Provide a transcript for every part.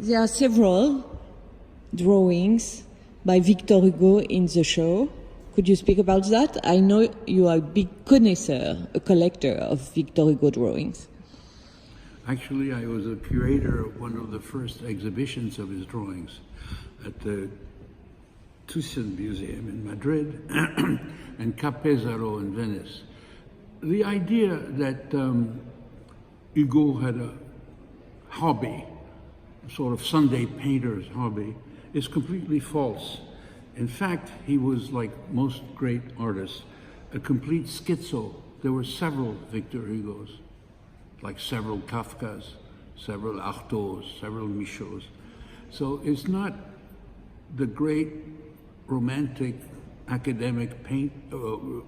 There are several drawings by Victor Hugo in the show. Could you speak about that? I know you are a big connoisseur, a collector of Victor Hugo drawings. Actually, I was a curator of one of the first exhibitions of his drawings at the Thyssen Museum in Madrid and Capezzaro in Venice. The idea that Hugo had a hobby, sort of Sunday painter's hobby, is completely false. In fact, he was, like most great artists, a complete schizo. There were several Victor Hugos, like several Kafkas, several Artauds, several Michauds. So it's not the great romantic academic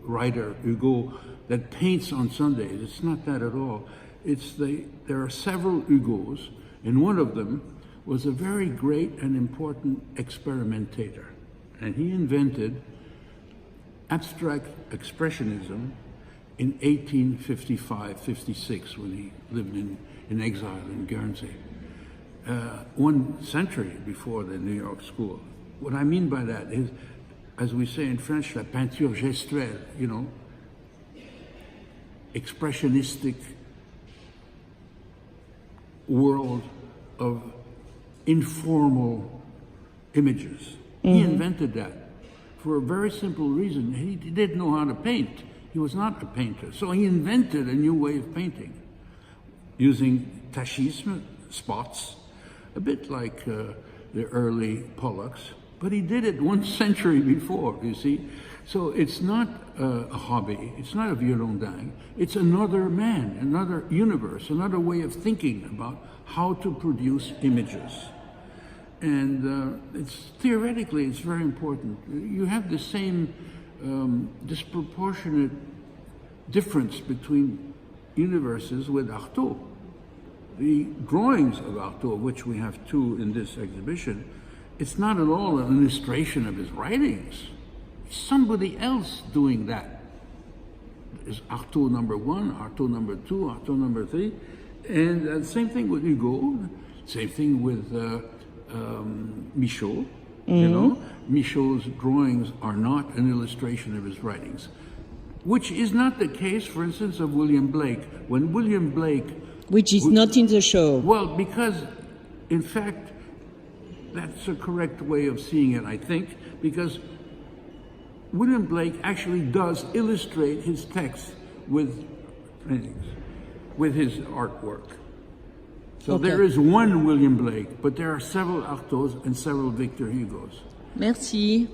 writer Hugo that paints on Sundays. It's not that at all. There are several Hugos, and one of them was a very great and important experimentator. And he invented abstract expressionism in 1855-56 when he lived in exile in Guernsey, 1 century before the New York School. What I mean by that is, as we say in French, la peinture gestuelle, you know, expressionistic world of informal images. He invented that for a very simple reason. He didn't know how to paint. He was not a painter. So he invented a new way of painting using tachisme, spots, a bit like the early Pollocks, but he did it 1 century before, you see. So it's not a hobby, it's not a Girondin, it's another man, another universe, another way of thinking about how to produce images. And theoretically, it's very important. You have the same disproportionate difference between universes with Artaud. The drawings of Artaud, of which we have 2 in this exhibition, it's not at all an illustration of his writings. It's somebody else doing that. There's Artaud number 1, Artaud number 2, Artaud number 3. And same thing with Hugo, same thing with Michaud. You know, Michaud's drawings are not an illustration of his writings, which is not the case, for instance, of William Blake. When William Blake... Which is not in the show. Well, because, in fact, that's a correct way of seeing it, I think, because William Blake actually does illustrate his text with paintings, with his artwork. So okay. There is one William Blake, but there are several Artauds and several Victor Hugos. Merci.